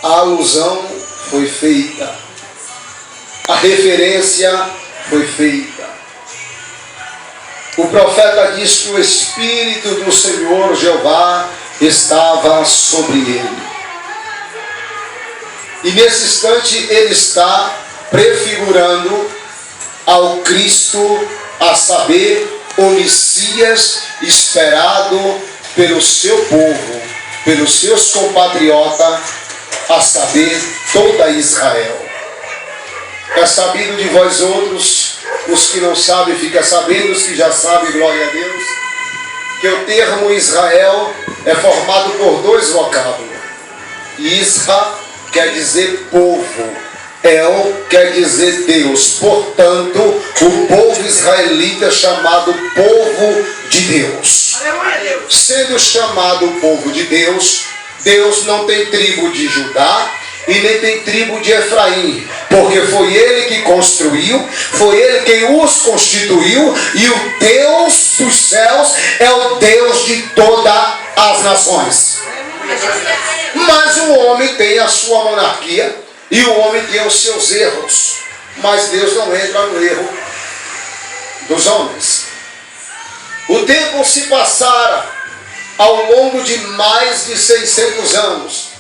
a alusão foi feita, a referência foi feita. O profeta diz que o Espírito do Senhor Jeová estava sobre ele. E nesse instante ele está prefigurando ao Cristo, a saber, o Messias esperado pelo seu povo, pelos seus compatriotas, a saber, toda Israel. É sabido de vós outros, os que não sabem ficam sabendo, os que já sabem, glória a Deus, que o termo Israel é formado por dois vocábulos. Isra quer dizer povo, El quer dizer Deus. Portanto, o povo israelita é chamado povo de Deus. Sendo chamado povo de Deus, Deus não tem tribo de Judá e nem tem tribo de Efraim, porque foi ele que construiu, foi ele quem os constituiu, e o Deus dos céus é o Deus de todas as nações. Mas o homem tem a sua monarquia e o homem tem os seus erros, mas Deus não entra no erro dos homens. O tempo se passara ao longo de mais de 600 anos.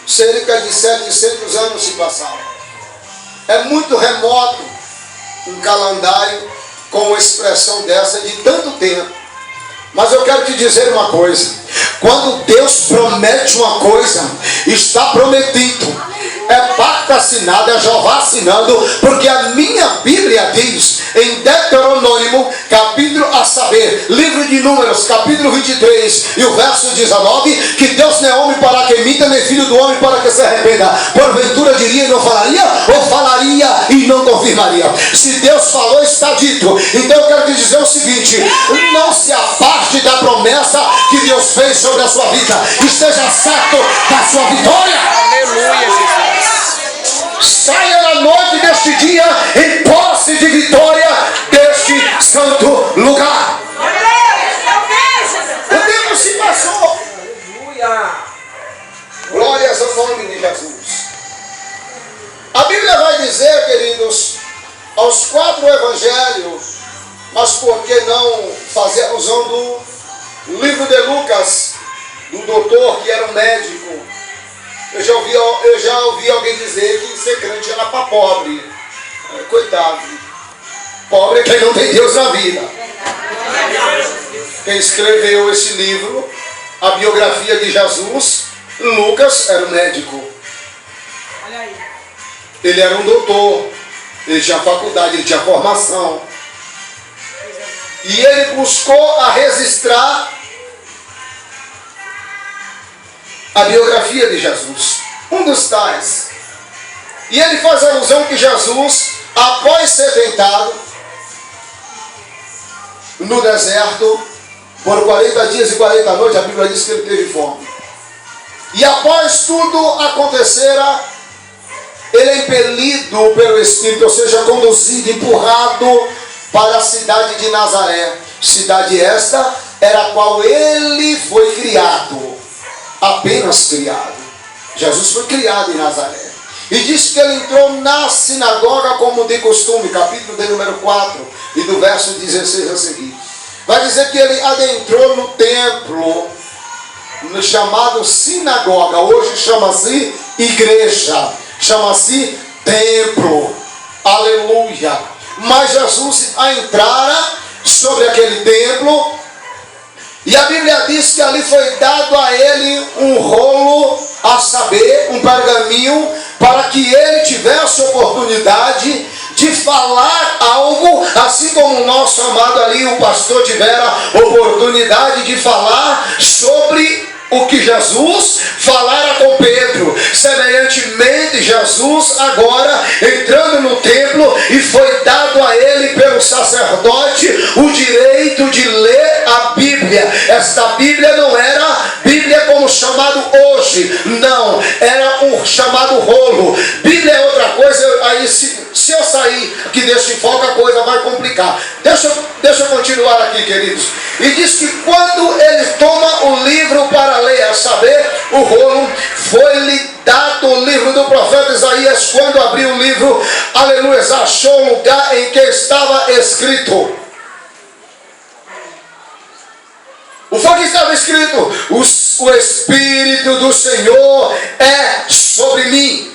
Cerca de 700 anos se passaram. É muito remoto um calendário com uma expressão dessa de tanto tempo. Mas eu quero te dizer uma coisa. Quando Deus promete uma coisa, está prometido. É pacto assinado, é Jeová assinando, porque a minha Bíblia diz em Deuteronômio, capítulo a saber, livro de Números, capítulo 23 e o verso 19, que Deus não é homem para que minta, nem filho do homem para que se arrependa. Porventura diria e não falaria, ou falaria e não confirmaria. Se Deus falou, está dito. Então eu quero te dizer o seguinte: não se aparte da promessa que Deus fez sobre a sua vida. Esteja certo da sua vitória. Aleluia, Jesus. Saia na noite deste dia em posse de vitória deste santo lugar. O tempo se passou. Glórias ao nome de Jesus. A Bíblia vai dizer, queridos, aos 4 evangelhos, mas por que não fazer alusão do livro de Lucas, do doutor que era um médico? Eu já ouvi alguém dizer que ser crente era para pobre. Coitado. Pobre é quem não tem Deus na vida. Quem escreveu esse livro, a biografia de Jesus, Lucas, era um médico. Ele era um doutor. Ele tinha faculdade, ele tinha formação. E ele buscou a registrar a biografia de Jesus, um dos tais. E ele faz alusão que Jesus, após ser tentado no deserto por 40 dias e 40 noites, a Bíblia diz que ele teve fome. E após tudo acontecera, ele é impelido pelo Espírito, ou seja, conduzido, empurrado para a cidade de Nazaré. Cidade esta era a qual ele foi criado. Apenas criado. Jesus foi criado em Nazaré. E diz que ele entrou na sinagoga como de costume, capítulo de número 4 e do verso 16 a seguir. Vai dizer que ele adentrou no templo chamado sinagoga. Hoje chama-se igreja, chama-se templo. Aleluia. Mas Jesus entrara sobre aquele templo. E a Bíblia diz que ali foi dado a ele um rolo, a saber, um pergaminho, para que ele tivesse oportunidade de falar algo, assim como o nosso amado ali, o pastor, tivera oportunidade de falar sobre o que Jesus falara com Pedro. Semelhantemente, Jesus agora entrando no templo, e foi dado a ele pelo sacerdote o direito de ler a Bíblia. Esta Bíblia não era Bíblia como chamado hoje, não, era um chamado rolo. Bíblia é outra coisa. Aí se eu sair aqui deste foco, a coisa vai complicar. Deixa eu continuar aqui, queridos. E diz que quando ele toma o livro para ler, a saber, o rolo, foi-lhe dado o livro do profeta Isaías, quando abriu o livro, aleluia, achou o lugar em que estava escrito. O que estava escrito? O Espírito do Senhor é sobre mim,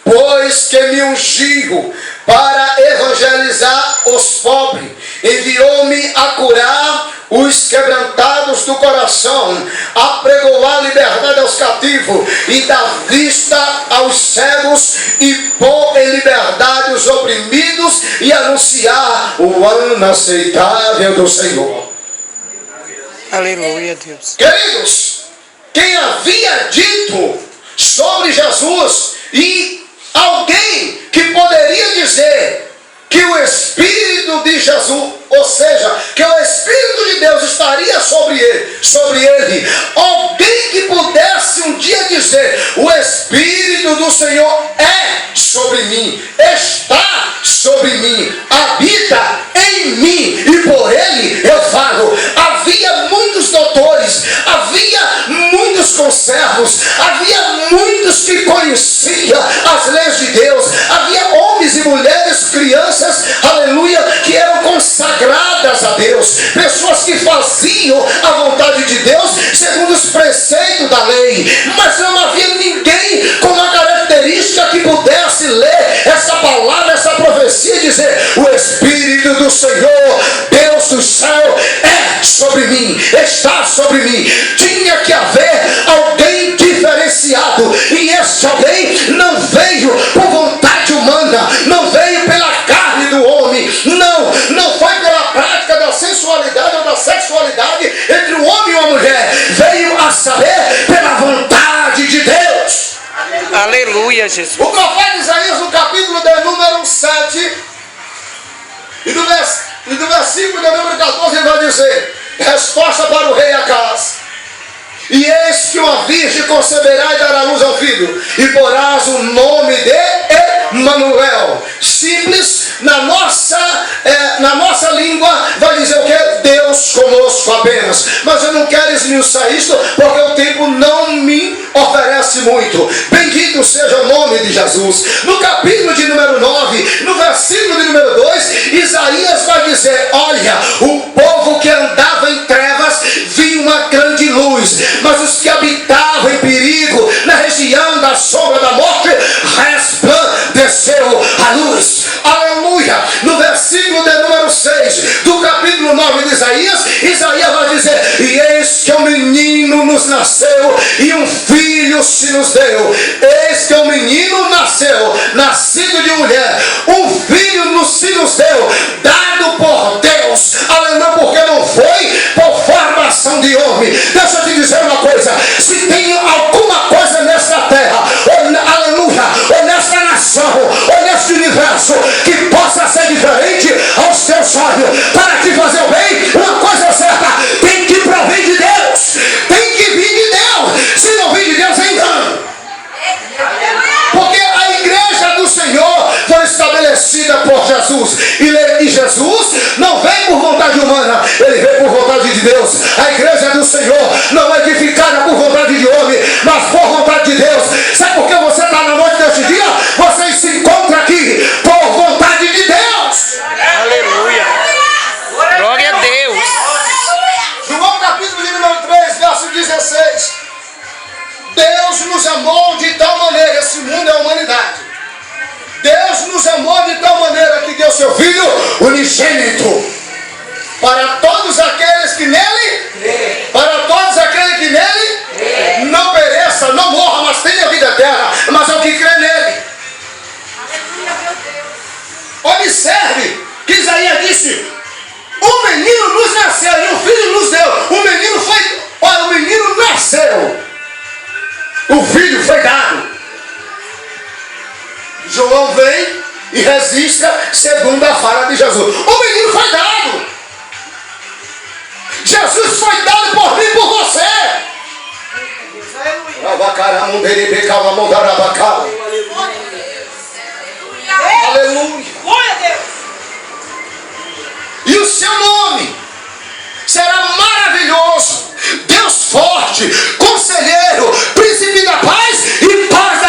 pois que me ungiu para evangelizar os pobres, enviou-me a curar os quebrantados do coração, a pregoar liberdade aos cativos e dar vista aos cegos e pôr em liberdade os oprimidos e anunciar o ano aceitável do Senhor. Aleluia, Deus. Queridos, quem havia dito sobre Jesus e alguém que poderia dizer que o Espírito de Jesus, ou seja, que o Espírito de Deus estaria sobre ele, alguém que pudesse um dia dizer: o Espírito do Senhor é sobre mim, está sobre mim, habita em mim e por ele eu falo. Havia muitos doutores, havia muitos conservos, havia muitos que conheciam as leis de Deus, havia homens e mulheres, crianças, aleluia, que eram consagradas a Deus, pessoas que faziam a vontade de Deus segundo os preceitos da lei, mas não havia ninguém com uma característica que pudesse ler essa palavra, essa profecia e dizer: o Espírito do Senhor, Deus do céu, é sobre mim, está sobre mim. Tinha que haver alguém diferenciado, e esse alguém não veio por vontade humana, não veio pela carne do homem, não foi pela prática da sensualidade ou da sexualidade entre o homem e uma mulher, veio a saber pela vontade de Deus. Aleluia, Jesus. O profeta Isaías, no capítulo de número 7 e do versículo de número 14, ele vai dizer: resposta para o rei Acaz: e eis que uma virgem conceberá e dará luz ao filho, e porás o nome de Emanuel. Simples, na nossa língua vai dizer o que? Deus conosco apenas. Mas eu não quero esmiuçar isto, porque o tempo não me oferece muito. Bendito seja o nome de Jesus. No capítulo de número 9, no versículo de número 2, Isaías vai dizer: olha, o povo que andava em trevas viu uma grande luz, mas os que habitavam em perigo na região da sombra da morte, resplandeceu a luz. Aleluia. No versículo de número 6 do capítulo 9 de Isaías, Isaías vai dizer: e eis que um menino nos nasceu e um filho se nos deu. Eis que um menino nasceu, nascido de mulher, um filho se nos deu, dado por Deus. Aleluia, porque não foi por formação de homem. Deixa eu te dizer uma coisa: se tem alguma coisa nessa terra, aleluia, ou nessa nação, ou nesse universo, que possa ser diferente aos seus olhos, para te fazer o bem, uma coisa certa: tem que provir de Deus, tem que vir de Deus. Se não vir de Deus, é engano. Porque a igreja do Senhor foi estabelecida por Jesus, e Jesus não vem por vontade humana, ele vem por vontade de Deus. A igreja do Senhor não é edificada por vontade de homem, mas por vontade de Deus. Sabe por que você está na noite deste dia? Você se encontra aqui por vontade de Deus. Aleluia. Glória a Deus. João capítulo de número 3, verso 16. Deus nos amou de tal maneira, esse mundo é a humanidade. Deus nos amou de tal maneira que deu seu Filho unigênito para todos aqueles que nele, não pereça, não morra, mas tenha vida eterna. Mas é o que crê nele. Observe que Isaías disse: um menino nos nasceu e um filho nos deu. O menino nasceu, o filho foi dado. João vem e registra segundo a fala de Jesus: o menino foi dado. Jesus foi dado por mim e por você. Aleluia. E o seu nome será maravilhoso, Deus forte, conselheiro, príncipe da paz e paz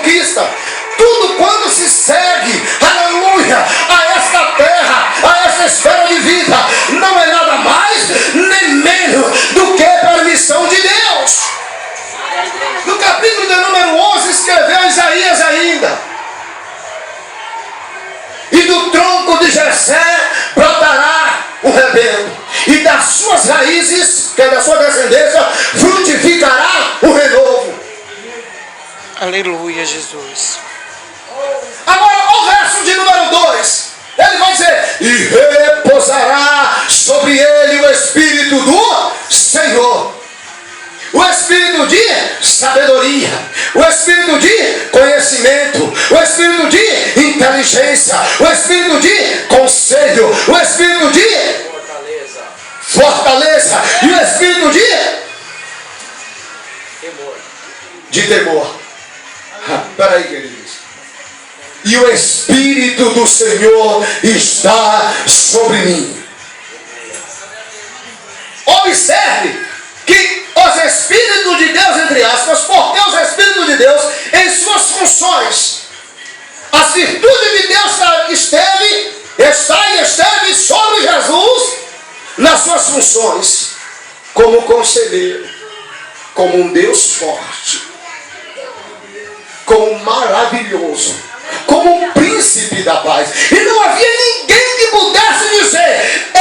conquista. Tudo quando se segue, aleluia, a esta terra, a esta esfera de vida, não é nada mais nem menos do que permissão de Deus. No capítulo de número 11 escreveu Isaías ainda: e do tronco de Jessé brotará o rebento, e das suas raízes, que é da sua descendência, frutificará o renovo. Aleluia, Jesus. Agora, o verso de número 2, ele vai dizer: e repousará sobre ele o Espírito do Senhor. O Espírito de sabedoria, o Espírito de conhecimento, o Espírito de inteligência, o Espírito de conselho, o Espírito de fortaleza e o Espírito de temor. Peraí, queridos. E o Espírito do Senhor está sobre mim. Observe que os Espíritos de Deus, entre aspas, porque os Espíritos de Deus, em suas funções, as virtudes de Deus esteve sobre Jesus nas suas funções, como conselheiro, como um Deus forte, como maravilhoso, como um príncipe da paz. E não havia ninguém que pudesse dizer: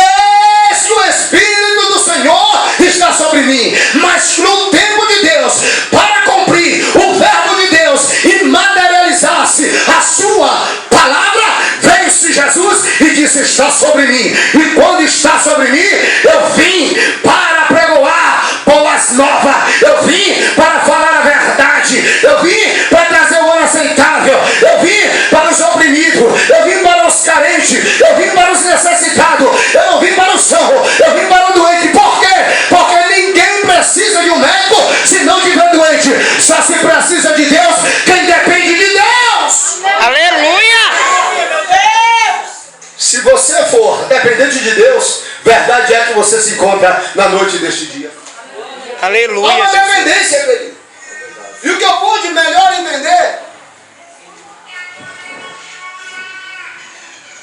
esse o Espírito do Senhor está sobre mim. Mas no tempo de Deus, para cumprir o verbo de Deus e materializar-se a sua palavra, veio-se Jesus e disse: está sobre mim. E quando está sobre mim, eu vim para pregoar boas novas, eu vim para falar a verdade, eu vim para trazer o ano aceitável, eu vim para os oprimidos, eu vim para os carentes, eu vim para os necessitados, eu não vim para o são, eu vim para o doente. Por quê? Porque ninguém precisa de um médico se não estiver doente. Só se precisa de Deus quem depende de Deus. Aleluia! Se você for dependente de Deus, verdade é que você se encontra na noite deste dia. Aleluia! Há uma dependência, querido. E o que eu pude melhor entender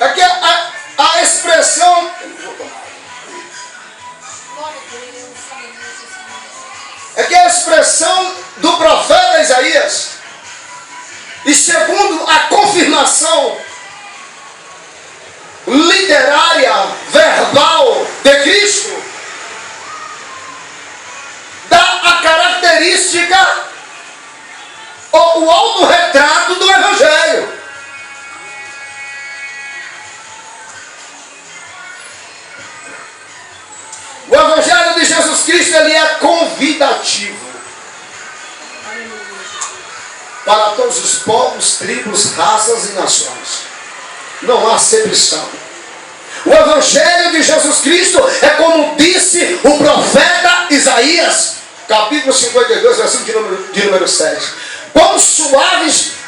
é que a expressão do profeta Isaías, e segundo a confirmação literária, verbal de Cristo, dá a característica ou o autorretrato do Evangelho. O Evangelho de Jesus Cristo, ele é convidativo para todos os povos, tribos, raças e nações. Não há acepção. O Evangelho de Jesus Cristo é como disse o profeta Isaías, capítulo 52, versículo de número 7. Quão suave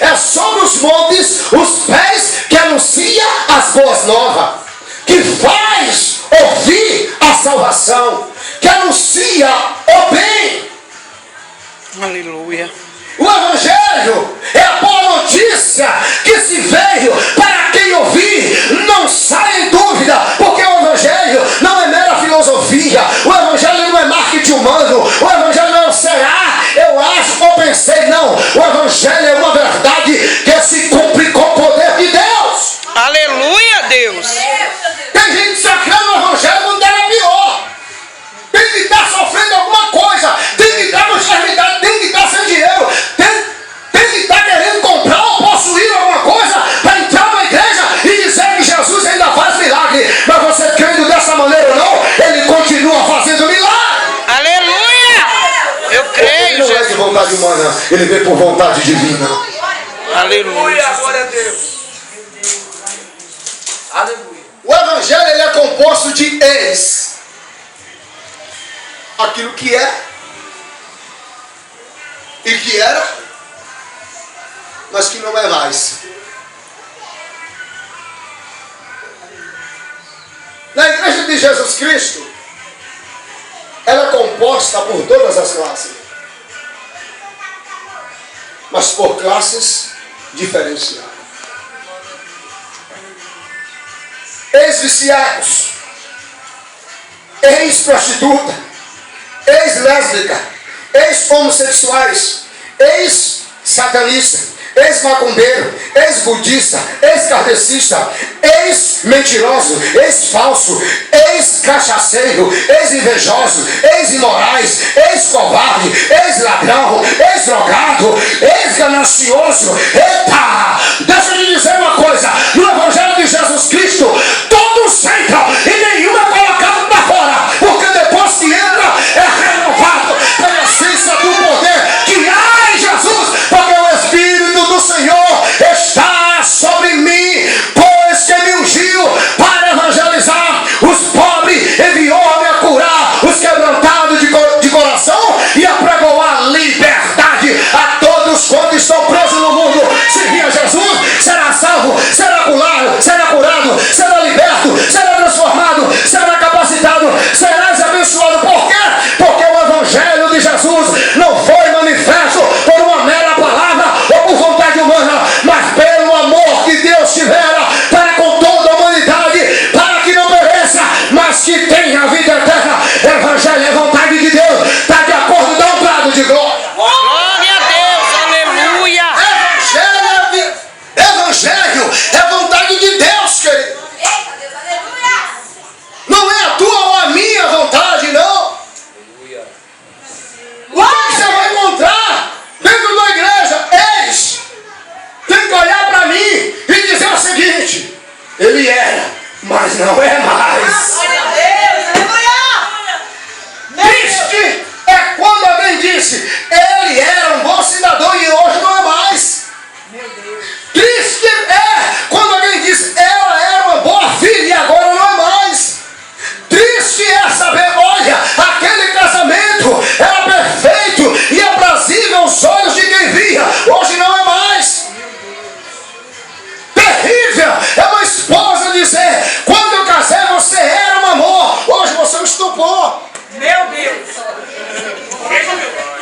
é sobre os montes os pés que anuncia as boas novas, que faz ouvir a salvação, que anuncia o bem. Aleluia! O Evangelho é a boa notícia que se veio para quem ouvir não sai em dúvida, porque o Evangelho não é mera filosofia, o Evangelho não é marketing humano, o Evangelho não será, eu acho ou pensei, não. O Evangelho é uma verdade que se cumpre com o poder de Deus. Aleluia, Deus! Tem gente sacrando o Evangelho quando era pior. Tem que estar sofrendo alguma coisa, tem que estar com enfermidade, tem que estar sem dinheiro, tem que estar querendo comprar ou possuir alguma coisa para entrar na igreja e dizer que Jesus ainda faz milagre. Mas você crendo dessa maneira ou não, ele continua fazendo milagre. Aleluia! Eu creio, ele não Jesus. é de vontade humana, ele vem por vontade divina. Aleluia! Glória a Deus. Aleluia. O Evangelho, ele é composto de eis, aquilo que é e que era, mas que não é mais. Na igreja de Jesus Cristo, ela é composta por todas as classes. mas por classes diferenciadas. Ex-viciados, ex-prostituta, ex-lésbica, ex-homossexuais, ex-satanista, ex-macumbeiro, ex-budista, ex-kardecista, ex-mentiroso, ex-falso, ex-cachaceiro, ex-invejoso, ex-imorais, ex-covarde, ex-ladrão, ex-drogado, ex-ganancioso. Eita! Deixa eu lhe dizer uma coisa: no Evangelho de Jesus Cristo, todos entram e nenhum é colocado para fora, porque depois que entra é renovado pela essência do poder que há em Jesus, porque o Espírito do Senhor está sobre mim, pois que me ungiu para evangelizar os pobres, enviou-me a curar os quebrantados de coração e a pregoar liberdade a todos quantos estão presos no mundo. Se vir a Jesus, será salvo, será curado, será liberto, será transformado, será capacitado, serás abençoado. Por quê? Porque o Evangelho de Jesus não foi manifesto por uma mera palavra ou por vontade humana, mas pelo amor que Deus tivera para com toda a humanidade, para que não pereça, mas que tenha a vida eterna. Evangelho é vontade de Deus, está de acordo, dá um brado de glória. Glória a Deus, aleluia. Evangelho é vontade de Deus, querido. Não é a tua ou a minha vontade, não. O que você vai encontrar dentro da igreja? Eis, tem que olhar para mim e dizer o seguinte: ele era, mas não é mais. Triste é quando alguém disse: ele era um bom cidadão e hoje não é mais. Triste é quando alguém diz: ela era uma boa filha e agora não é mais. Triste é saber: olha, aquele casamento era perfeito e aprazível aos olhos de quem via, hoje não é mais. Terrível é uma esposa dizer: quando eu casei você era um amor, hoje você me estupou. Meu Deus!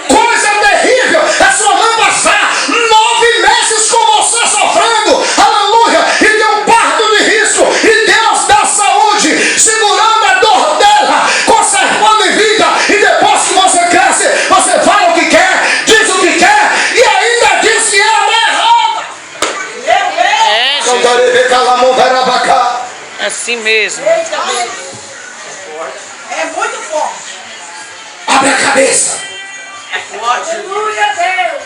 Coisa terrível é sua mãe passar 9 meses com você sofrendo, aleluia, e ter um parto de risco, e Deus dá saúde, segurando a dor dela, conservando em vida, e depois que você cresce, você fala o que quer, diz o que quer, e ainda diz que ela é errada. É assim mesmo. É muito forte. Abre a cabeça. Aleluia, Deus.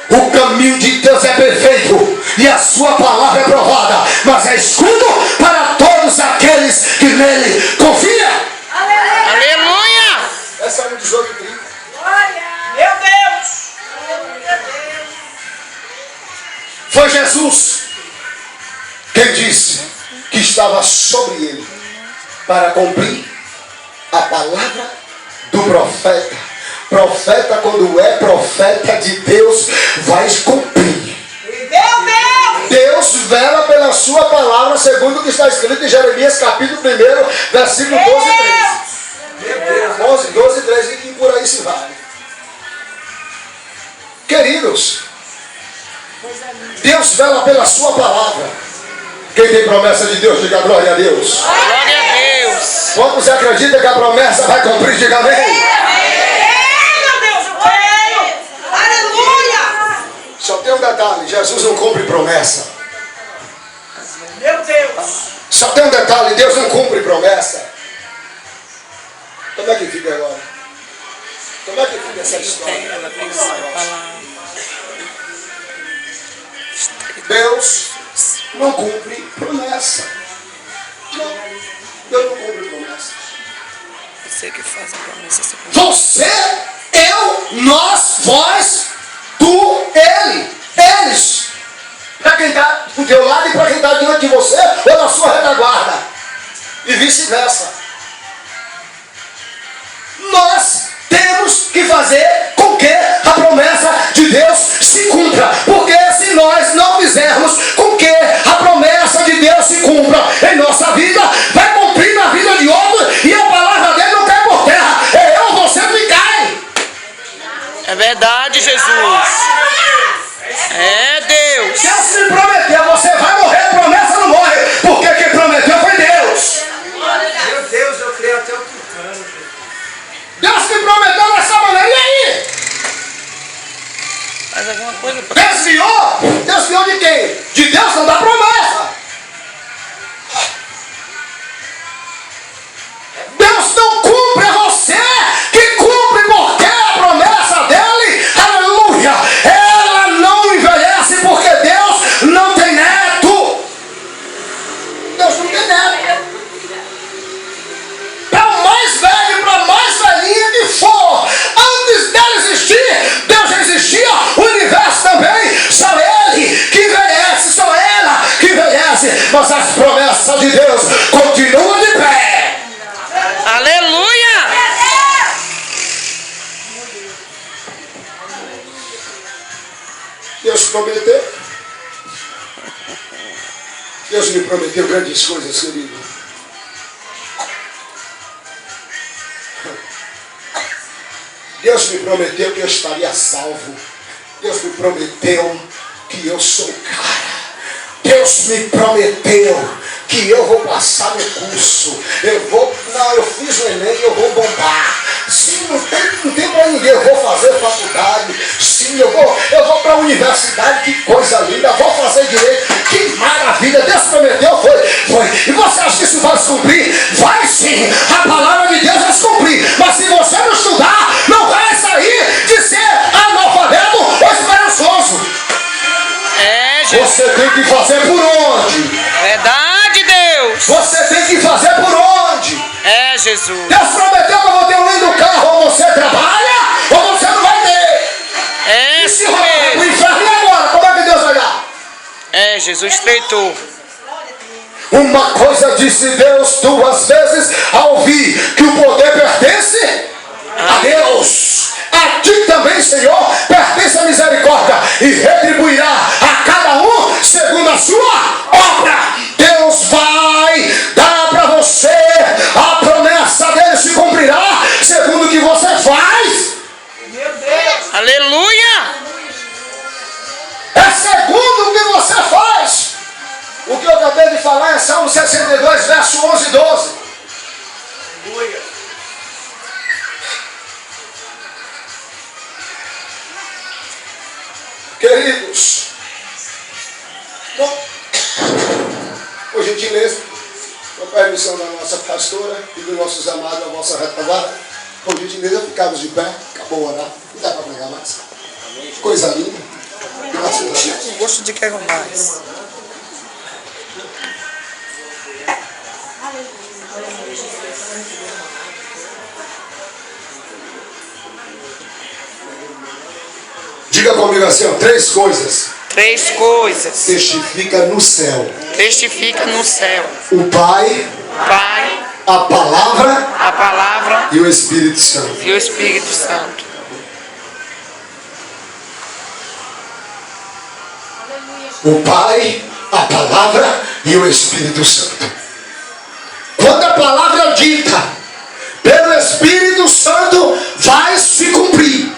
O caminho de Deus é perfeito e a sua palavra é provada, mas é escudo para todos aqueles que nele confiam. Aleluia. Essa é um 18 30. Glória. Meu Deus. Aleluia, Deus. Foi Jesus quem disse que estava sobre ele para cumprir a palavra do profeta. Profeta, quando é profeta de Deus, vai cumprir. Meu Deus. Deus vela pela sua palavra, segundo o que está escrito em Jeremias capítulo 1, versículo 12 e 13. Meu Deus, 11, 12 e 13, e por aí se vai. Queridos, Deus vela pela sua palavra. Quem tem promessa de Deus, diga glória a Deus. Glória a Deus. Quantos acreditam que a promessa vai cumprir, diga amém. Meu Deus, eu creio. Aleluia. Só tem um detalhe: Jesus não cumpre promessa. Meu Deus. Só tem um detalhe: Deus não cumpre promessa. Como é que fica agora? Como é que fica essa história? Deus não cumpre promessa. Não, Deus não cumpre promessa. Você que faz a promessa. Você, eu, nós, vós, tu, ele, eles. Para quem está do teu lado e para quem está diante de você ou na sua retaguarda. E vice-versa. Nós temos que fazer com que a promessa de Deus se cumpra. Porque se nós não fizermos com que a promessa de Deus se cumpra em nossa vida, vai cumprir na vida de outro e a palavra dele não cai por terra. É eu, você que cai. É verdade, Jesus. desviou? Desviou de quem? De Deus, não da promessa. Deus não cumpre, é você que cumpre, porque a promessa dele, aleluia, ela não envelhece, porque Deus não tem neto. Deus não tem neto. Para o mais velho, para a mais velhinha que for, antes dela existir, Deus já existia, o universo também, só ele que envelhece, só ela que envelhece, mas as promessas de Deus continuam de pé. Aleluia! Deus prometeu. Deus me prometeu grandes coisas, querido. Deus me prometeu que eu estaria salvo. Deus me prometeu que eu sou o cara. Deus me prometeu que eu vou passar no curso. Eu fiz o Enem e eu vou bombar. Sim, não tem para ninguém. Eu vou fazer faculdade. Sim, eu vou para a universidade. Que coisa linda. Vou fazer direito. Que maravilha. Deus prometeu, foi. E você acha que isso vai se cumprir? Vai sim. A palavra de Deus vai se cumprir. Mas se você não estudar, não vai sair de ser analfabeto ou esperançoso. Você tem que fazer por onde? Verdade, Deus. Você tem que fazer por onde? É, Jesus. Deus prometeu que eu vou ter um lindo carro. Ou você trabalha, ou você não vai ter. É, E se isso vai pro mesmo. inferno, e agora? Como é que Deus vai dar? É, Jesus estreitou. Uma coisa disse Deus 2 vezes ao ouvir que o poder pertence a Deus. A ti também, Senhor, pertence a misericórdia e retribuirá a cada um segundo a sua obra. Deus vai dar para você, a promessa dele se cumprirá segundo o que você faz. Meu Deus. Aleluia! É segundo o que você faz. O que eu acabei de falar é Salmo 62, verso 11 e 12. Aleluia. Queridos, bom, por gentileza, com a permissão da nossa pastora e dos nossos amados, a vossa retaguarda, por gentileza, ficamos de pé, acabou o orar, não dá para pregar mais. Coisa linda, graças a Deus. Não gosto de quero mais. Diga comigo assim, ó, 3 coisas. 3 coisas. Testifica no céu. Testifica no céu. O Pai, Pai, a palavra a palavra e o Espírito Santo. e o Espírito Santo. O Pai, a palavra e o Espírito Santo. Quando a palavra é dita pelo Espírito Santo, vai se cumprir.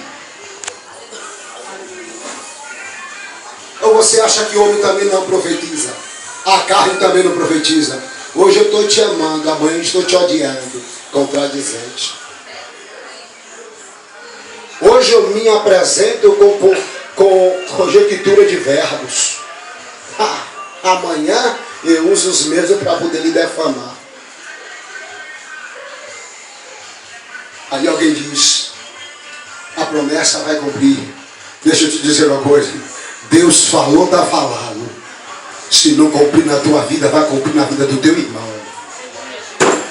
Ou você acha que o homem também não profetiza? A carne também não profetiza. Hoje eu estou te amando, amanhã eu estou te odiando. Contradizente. Hoje eu me apresento com conjectura de verbos. Amanhã eu uso os mesmos para poder lhe defamar. Aí alguém diz, a promessa vai cumprir. Deixa eu te dizer uma coisa. Deus falou, está falando. Se não cumprir na tua vida, vai cumprir na vida do teu irmão.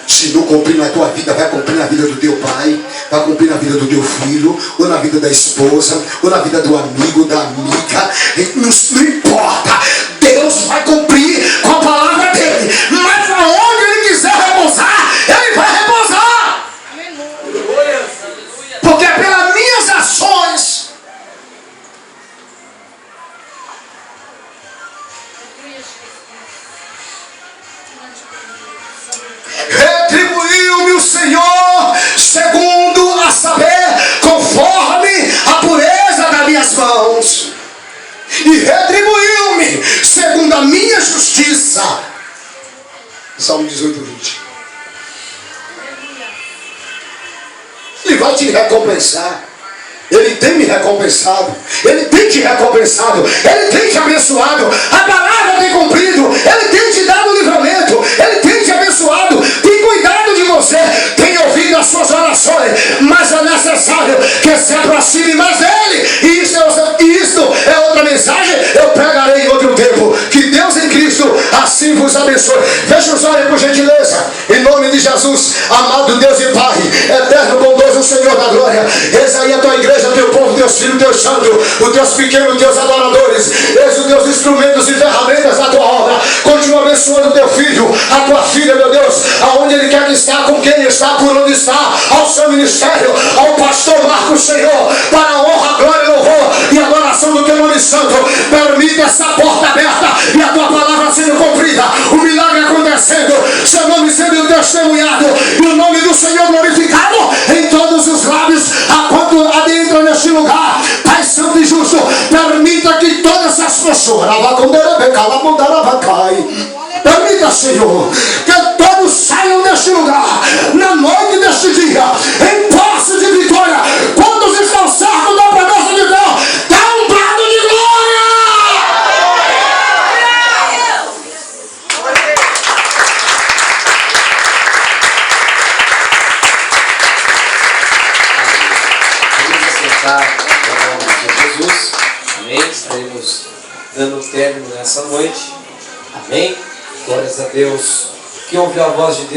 Se não cumprir na tua vida, vai cumprir na vida do teu pai, vai cumprir na vida do teu filho, ou na vida da esposa, ou na vida do amigo, da amiga. Não importa. Deus vai cumprir com a palavra dele. Mas aonde ele quiser repousar, ele vai repousar. Porque pelas minhas ações, retribuiu-me o Senhor segundo a saber, conforme a pureza das minhas mãos, e retribuiu-me segundo a minha justiça. Salmo 18, 20. Ele vai te recompensar. Ele tem me recompensado, Ele tem te recompensado, Ele tem te abençoado, a palavra tem cumprido, Ele tem te dado o livramento, Ele tem te abençoado, tem cuidado de você, tem ouvido as suas orações, mas é necessário que se aproxime mais dEle. E isto é outra mensagem, eu pregarei em outro tempo. Que Deus em Cristo assim vos abençoe. Feche os olhos por gentileza, em nome de Jesus. Amado Deus e Pai, eterno, bondoso Senhor da glória, eis aí a tua igreja, teu povo, teus filhos, teus santos, os teus pequenos, teus adoradores, eis os teus instrumentos e ferramentas da tua obra. Continua abençoando teu filho, a tua filha, meu Deus, aonde ele quer que está, com quem está, por onde está, ao seu ministério, ao pastor Marcos, Senhor, para a honra, glória, louvor e adoração do teu nome santo. Permita essa porta aberta e a tua palavra sendo cumprida, o milagre acontecendo, seu nome sendo testemunhado e o nome do Senhor glorificado em todos os lábios, quando adentra neste lugar. Pai santo e justo, permita que todas as pessoas, permita, Senhor, que todos saiam deste lugar na noite deste dia em posse de vitória. Quantos estão certos da promessa de Deus? Dá um brado de glória! Vamos aceitar o nome de Jesus. Amém? Estaremos dando término nessa noite. Amém? Glórias a Deus. Quem ouviu a voz de Deus?